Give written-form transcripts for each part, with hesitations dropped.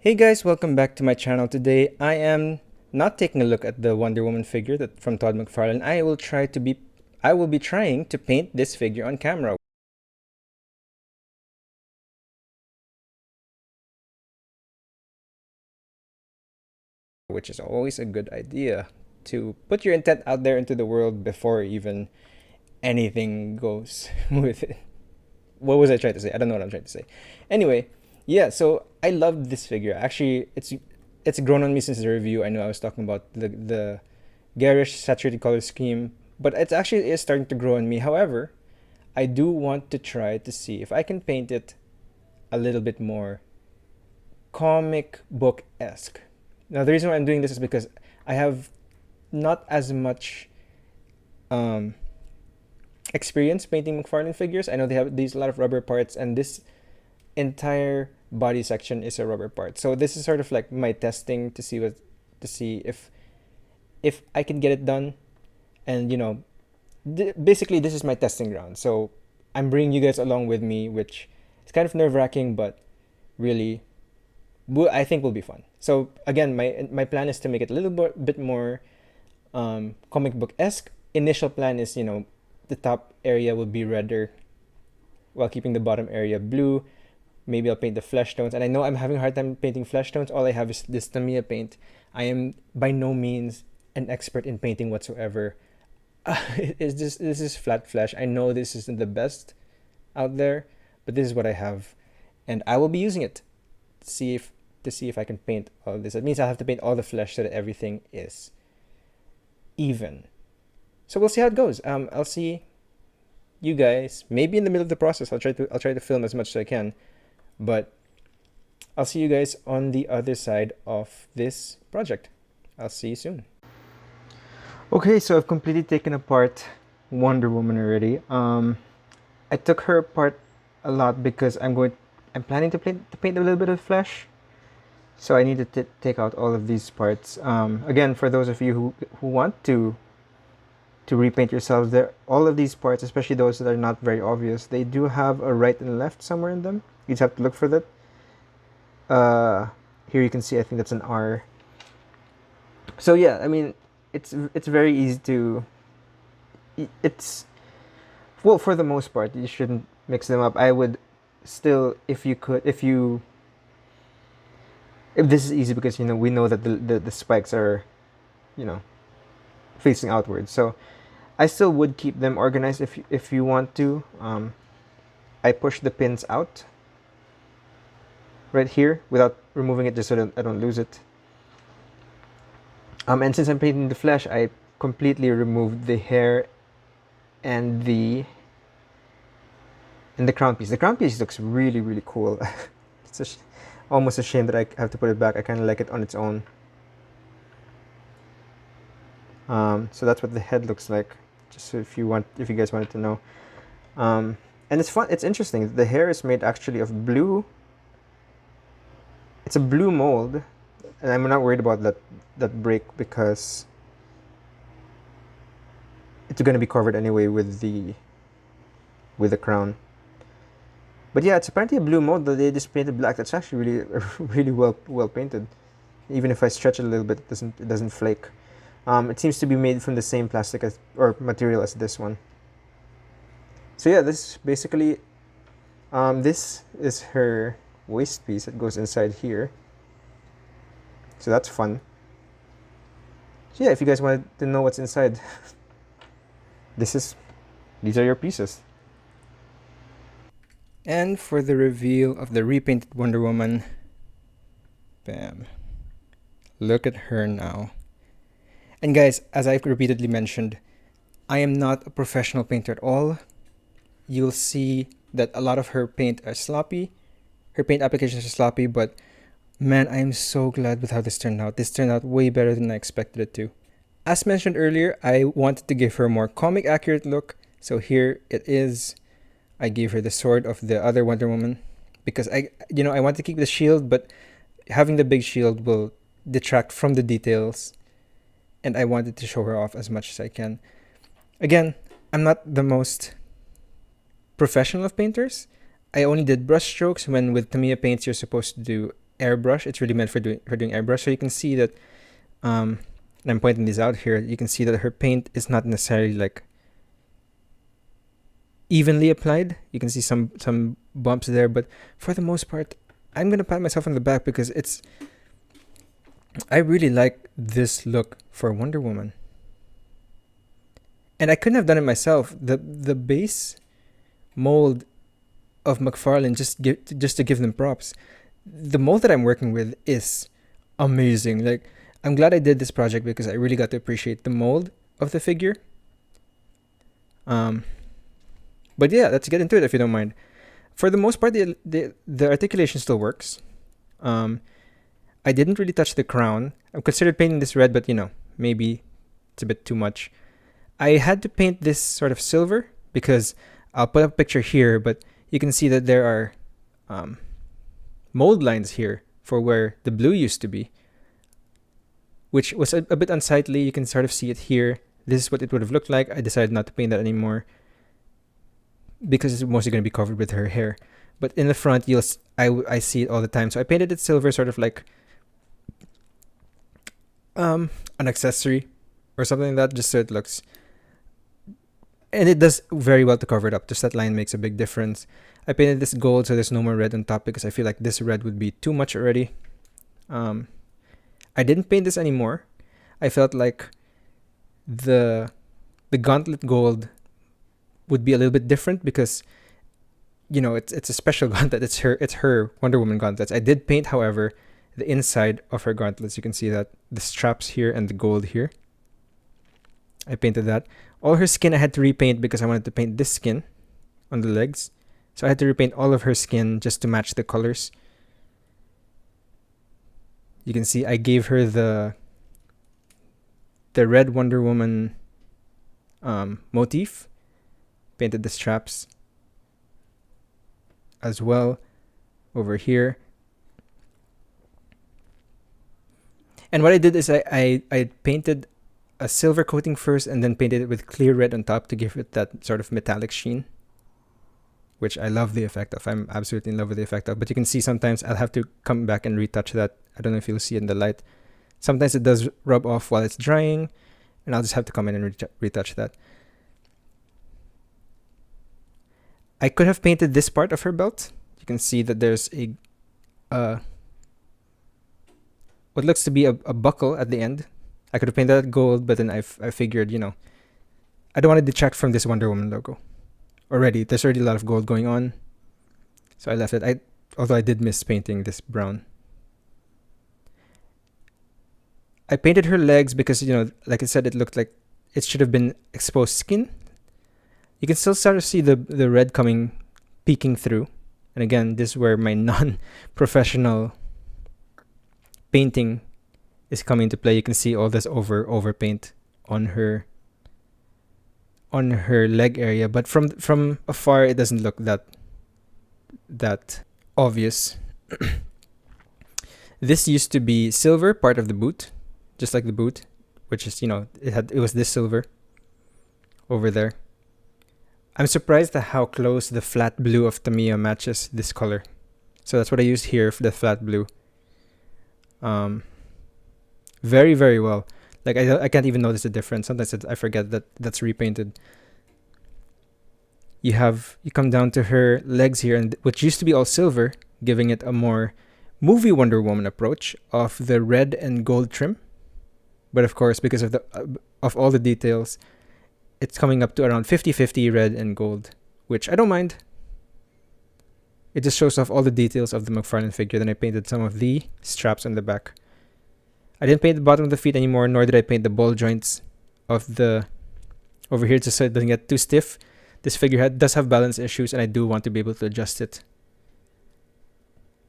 Hey guys, welcome back to my channel. Today I am not taking a look at the Wonder Woman figure that from Todd McFarlane. I will be trying to paint this figure on camera. Which is always a good idea to put your intent out there into the world before even anything goes with it. What was I trying to say? I don't know what I'm trying to say. Anyway, yeah, so I love this figure. Actually, it's grown on me since the review. I know I was talking about the garish saturated color scheme, but it actually is starting to grow on me. However, I do want to try to see if I can paint it a little bit more comic book-esque. Now, the reason why I'm doing this is because I have not as much um, experience painting McFarlane figures. I know they have these a lot of rubber parts, and this entire body section is a rubber part. So this is sort of like my testing to see if I can get it done, and basically this is my testing ground. So I'm bringing you guys along with me, which is kind of nerve-wracking, but really, I think will be fun. So again, my plan is to make it a little bit more comic book-esque. Initial plan is, the top area will be redder while keeping the bottom area blue. Maybe I'll paint the flesh tones. And I know I'm having a hard time painting flesh tones. All I have is this Tamiya paint. I am by no means an expert in painting whatsoever. This is flat flesh. I know this isn't the best out there, but this is what I have, and I will be using it to see if I can paint all this. That means I'll have to paint all the flesh so that everything is even. So we'll see how it goes. I'll see you guys maybe in the middle of the process. I'll try to film as much as I can, but I'll see you guys on the other side of this project. I'll see you soon. Okay, so I've completely taken apart Wonder Woman already. I took her apart a lot because I'm planning to paint a little bit of flesh. So I need to take out all of these parts. Again, for those of you who want to repaint yourselves, there all of these parts, especially those that are not very obvious, they do have a right and left somewhere in them. You just have to look for that. Here you can see, I think that's an R. So yeah, I mean, it's very easy to. It's well, for the most part, you shouldn't mix them up. I would still, if this is easy because we know that the spikes are, facing outwards. So I still would keep them organized if you want to. I push the pins out right here without removing it, just so that I don't lose it. And since I'm painting the flesh, I completely removed the hair and the crown piece. The crown piece looks really, really cool. It's almost a shame that I have to put it back. I kind of like it on its own. So that's what the head looks like. Just so if you guys wanted to know. And it's fun. It's interesting. The hair is made actually of blue. It's a blue mold, and I'm not worried about that break because it's going to be covered anyway with the crown. But yeah, it's apparently a blue mold that they just painted black. That's actually really really well painted. Even if I stretch it a little bit, it doesn't flake. It seems to be made from the same plastic or material as this one. So yeah, this basically, this is her waist piece that goes inside here. So that's fun. So yeah, if you guys wanted to know what's inside, these are your pieces. And for the reveal of the repainted Wonder Woman, bam. Look at her now. And guys, as I've repeatedly mentioned, I am not a professional painter at all. You'll see that a lot of her paint are sloppy. Her paint applications are sloppy, but man, I am so glad with how this turned out. This turned out way better than I expected it to. As mentioned earlier, I wanted to give her a more comic accurate look. So here it is. I gave her the sword of the other Wonder Woman because I want to keep the shield, but having the big shield will detract from the details. And I wanted to show her off as much as I can. Again, I'm not the most professional of painters. I only did brush strokes when with Tamiya paints you're supposed to do airbrush. It's really meant for doing airbrush. So you can see that, and I'm pointing this out here. You can see that her paint is not necessarily like evenly applied. You can see some bumps there, but for the most part, I'm gonna pat myself on the back because I really like this look for Wonder Woman. And I couldn't have done it myself. The base mold of Mcfarlane, just to give them props. The mold that I'm working with is amazing. Like, I'm glad I did this project because I really got to appreciate the mold of the figure. But yeah, let's get into it if you don't mind. For the most part, the articulation still works. I didn't really touch the crown. I considered painting this red, but maybe it's a bit too much. I had to paint this sort of silver because I'll put up a picture here, but you can see that there are mold lines here for where the blue used to be, which was a bit unsightly. You can sort of see it here. This is what it would have looked like. I decided not to paint that anymore because it's mostly going to be covered with her hair. But in the front, I see it all the time. So I painted it silver, sort of like an accessory or something like that, just so it looks. And it does very well to cover it up. Just that line makes a big difference. I painted this gold so there's no more red on top because I feel like this red would be too much already. I didn't paint this anymore. I felt like the gauntlet gold would be a little bit different because it's a special gauntlet. It's her Wonder Woman gauntlets. I did paint, however, the inside of her gauntlets. You can see that the straps here and the gold here. I painted that. All her skin I had to repaint because I wanted to paint this skin on the legs. So I had to repaint all of her skin just to match the colors. You can see I gave her the red Wonder Woman motif. Painted the straps as well over here. And what I did is I painted a silver coating first and then painted it with clear red on top to give it that sort of metallic sheen, which I love the effect of. I'm absolutely in love with the effect of. But you can see sometimes I'll have to come back and retouch that. I don't know if you'll see it in the light. Sometimes it does rub off while it's drying, and I'll just have to come in and retouch that. I could have painted this part of her belt. You can see that there's a what looks to be a buckle at the end. I could have painted that gold, but then I figured, I don't want to detract from this Wonder Woman logo. There's already a lot of gold going on. So I left it. Although I did miss painting this brown. I painted her legs because, like I said, it looked like it should have been exposed skin. You can still start to see the red peeking through. And again, this is where my non-professional painting is coming to play. You can see all this over paint on her leg area, but from afar it doesn't look that obvious. This used to be silver, part of the boot, just like the boot, which is it was this silver over there. I'm surprised at how close the flat blue of Tamiya matches this color. So that's what I used here for the flat blue. Very, very well. Like I can't even notice the difference. Sometimes I forget that that's repainted. You come down to her legs here, and which used to be all silver, giving it a more movie Wonder Woman approach of the red and gold trim. But of course, because of all the details, it's coming up to around 50-50 red and gold, which I don't mind. It just shows off all the details of the Mcfarlane figure. Then I painted some of the straps on the back. I didn't paint the bottom of the feet anymore, nor did I paint the ball joints of the over here, just so it doesn't get too stiff. This figure does have balance issues, and I do want to be able to adjust it.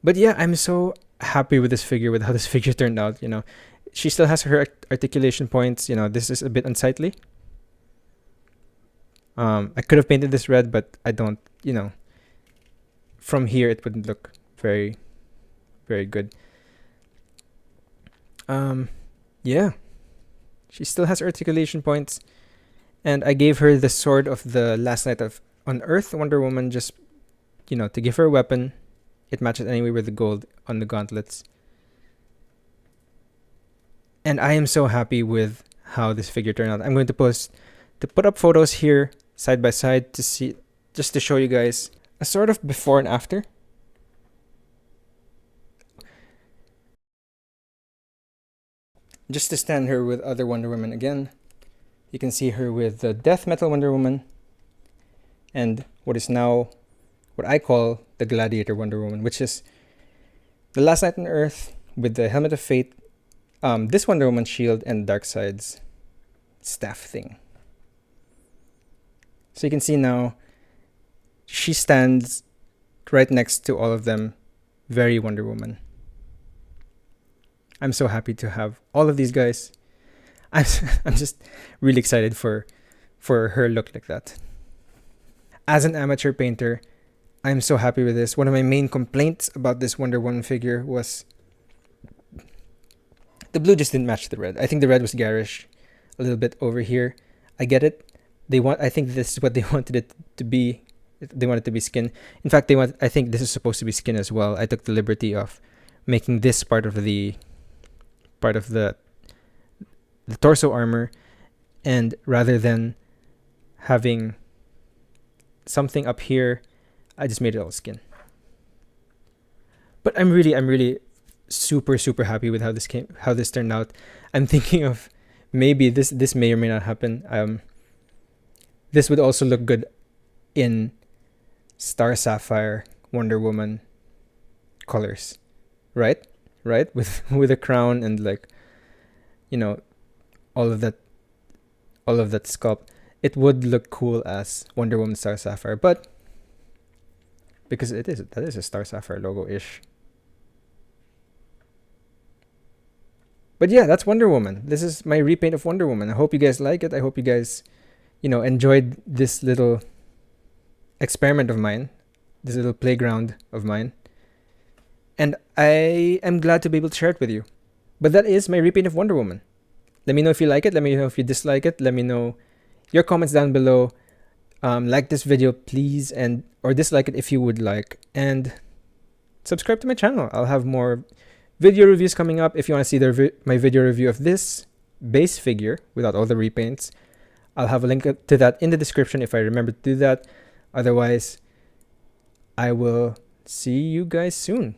But yeah, I'm so happy with this figure, with how this figure turned out. She still has her articulation points. This is a bit unsightly. I could have painted this red, but I don't. From here it wouldn't look very, very good. Yeah, she still has articulation points, and I gave her the sword of the last night on Earth Wonder Woman, just to give her a weapon, It matches anyway with the gold on the gauntlets. And I am so happy with how this figure turned out. I'm going to put up photos here side by side to see, just to show you guys a sort of before and after. Just to stand her with other Wonder Woman again. You can see her with the Death Metal Wonder Woman and what is now what I call the Gladiator Wonder Woman, which is the last night on Earth with the Helmet of Fate, this Wonder Woman shield, and Darkseid's staff thing. So you can see now she stands right next to all of them, very Wonder Woman. I'm so happy to have all of these guys. I'm just really excited for her look like that. As an amateur painter, I'm so happy with this. One of my main complaints about this Wonder Woman figure was the blue just didn't match the red. I think the red was garish, a little bit over here. I get it. I think this is what they wanted it to be. They wanted it to be skin. In fact, I think this is supposed to be skin as well. I took the liberty of making this part of the torso armor, and rather than having something up here, I just made it all skin. But I'm really super happy with how this turned out. I'm thinking of maybe this may or may not happen. This would also look good in Star Sapphire Wonder Woman colors, right? With a crown and, like, you know, all of that sculpt. It would look cool as Wonder Woman Star Sapphire, but because that is a Star Sapphire logo-ish. But yeah, that's Wonder Woman. This is my repaint of Wonder Woman. I hope you guys like it. I hope you guys, enjoyed this little experiment of mine, this little playground of mine. And I am glad to be able to share it with you. But that is my repaint of Wonder Woman. Let me know if you like it. Let me know if you dislike it. Let me know your comments down below. Like this video, please, or dislike it if you would like. And subscribe to my channel. I'll have more video reviews coming up. If you want to see my video review of this base figure without all the repaints, I'll have a link to that in the description if I remember to do that. Otherwise, I will see you guys soon.